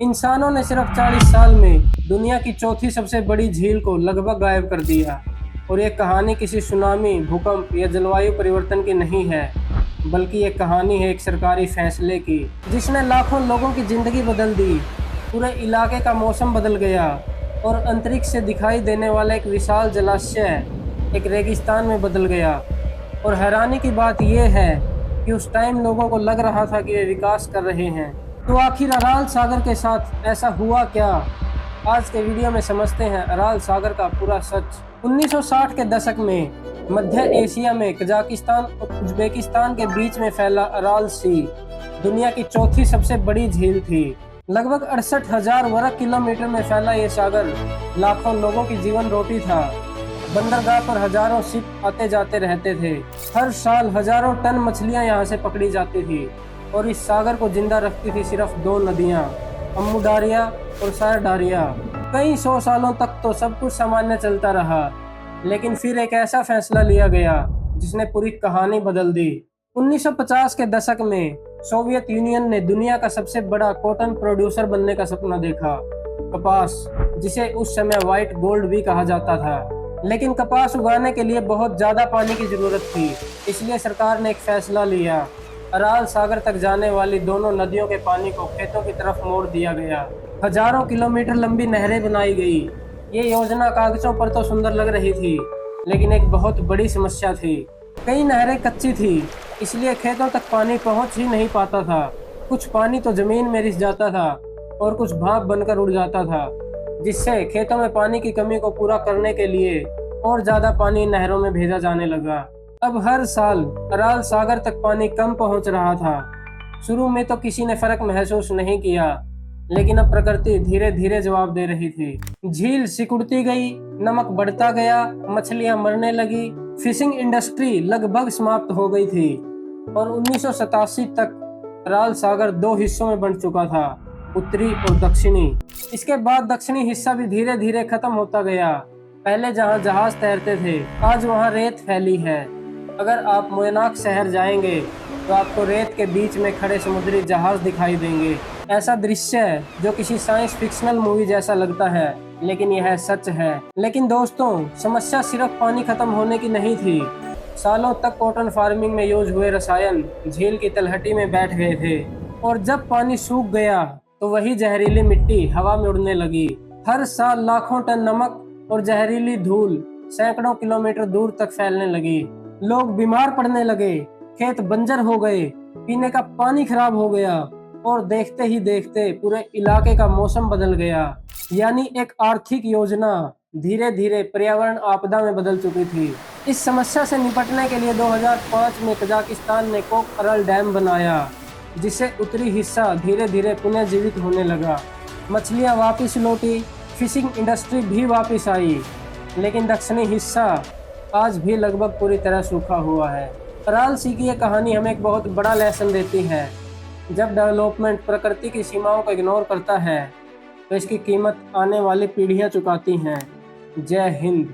इंसानों ने सिर्फ 40 साल में दुनिया की चौथी सबसे बड़ी झील को लगभग गायब कर दिया। और ये कहानी किसी सुनामी, भूकंप या जलवायु परिवर्तन की नहीं है, बल्कि ये कहानी है एक सरकारी फैसले की, जिसने लाखों लोगों की जिंदगी बदल दी। पूरे इलाके का मौसम बदल गया और अंतरिक्ष से दिखाई देने वाला एक विशाल जलाशय एक रेगिस्तान में बदल गया। और हैरानी की बात यह है कि उस टाइम लोगों को लग रहा था कि वे विकास कर रहे हैं। तो आखिर अराल सागर के साथ ऐसा हुआ क्या? आज के वीडियो में समझते हैं अराल सागर का पूरा सच। 1960 के दशक में मध्य एशिया में कजाकिस्तान और उज्बेकिस्तान के बीच में फैला अराल सी दुनिया की चौथी सबसे बड़ी झील थी। लगभग 68,000 वर्ग किलोमीटर में फैला ये सागर लाखों लोगों की जीवन रोटी था। बंदरगाह पर हजारों शिप आते जाते रहते थे। हर साल हजारों टन मछलियां यहाँ से पकड़ी जाती थी और इस सागर को जिंदा रखती थी सिर्फ दो नदियाँ, अम्मू डारिया और सार डारिया। कई 100 सालों तक तो सब कुछ सामान्य चलता रहा, लेकिन फिर एक ऐसा फैसला लिया गया जिसने पूरी कहानी बदल दी। 1950 के दशक में सोवियत यूनियन ने दुनिया का सबसे बड़ा कॉटन प्रोड्यूसर बनने का सपना देखा। कपास, जिसे उस समय व्हाइट गोल्ड भी कहा जाता था। लेकिन कपास उगाने के लिए बहुत ज्यादा पानी की जरूरत थी, इसलिए सरकार ने एक फैसला लिया। अराल सागर तक जाने वाली दोनों नदियों के पानी को खेतों की तरफ मोड़ दिया गया। हजारों किलोमीटर लंबी नहरें बनाई गई। ये योजना कागजों पर तो सुंदर लग रही थी, लेकिन एक बहुत बड़ी समस्या थी। कई नहरें कच्ची थी, इसलिए खेतों तक पानी पहुंच ही नहीं पाता था। कुछ पानी तो जमीन में रिस जाता था और कुछ भाप बनकर उड़ जाता था, जिससे खेतों में पानी की कमी को पूरा करने के लिए और ज्यादा पानी नहरों में भेजा जाने लगा। अब हर साल अराल सागर तक पानी कम पहुंच रहा था। शुरू में तो किसी ने फर्क महसूस नहीं किया, लेकिन अब प्रकृति धीरे धीरे जवाब दे रही थी। झील सिकुड़ती गई, नमक बढ़ता गया, मछलियां मरने लगी, फिशिंग इंडस्ट्री लगभग समाप्त हो गई थी और 1987 तक अराल सागर दो हिस्सों में बंट चुका था, उत्तरी और दक्षिणी। इसके बाद दक्षिणी हिस्सा भी धीरे धीरे खत्म होता गया। पहले जहां जहाज तैरते थे, आज वहां रेत फैली है। अगर आप मोयनाक शहर जाएंगे तो आपको रेत के बीच में खड़े समुद्री जहाज दिखाई देंगे। ऐसा दृश्य जो किसी साइंस फिक्शनल मूवी जैसा लगता है, लेकिन यह सच है। लेकिन दोस्तों, समस्या सिर्फ पानी खत्म होने की नहीं थी। सालों तक कॉटन फार्मिंग में यूज हुए रसायन झील की तलहटी में बैठ गए थे और जब पानी सूख गया तो वही जहरीली मिट्टी हवा में उड़ने लगी। हर साल लाखों टन नमक और जहरीली धूल सैकड़ों किलोमीटर दूर तक फैलने लगी। लोग बीमार पड़ने लगे, खेत बंजर हो गए, पीने का पानी खराब हो गया और देखते ही देखते पूरे इलाके का मौसम बदल गया। यानी एक आर्थिक योजना धीरे धीरे पर्यावरण आपदा में बदल चुकी थी। इस समस्या से निपटने के लिए 2005 में कजाकिस्तान ने कोक अरल डैम बनाया, जिससे उत्तरी हिस्सा धीरे धीरे पुनर्जीवित होने लगा। मछलियां वापस लौटी, फिशिंग इंडस्ट्री भी वापस आई, लेकिन दक्षिणी हिस्सा आज भी लगभग पूरी तरह सूखा हुआ है। अराल सी की यह कहानी हमें एक बहुत बड़ा लेसन देती है। जब डेवलपमेंट प्रकृति की सीमाओं को इग्नोर करता है, तो इसकी कीमत आने वाली पीढ़ियां चुकाती हैं। जय हिंद।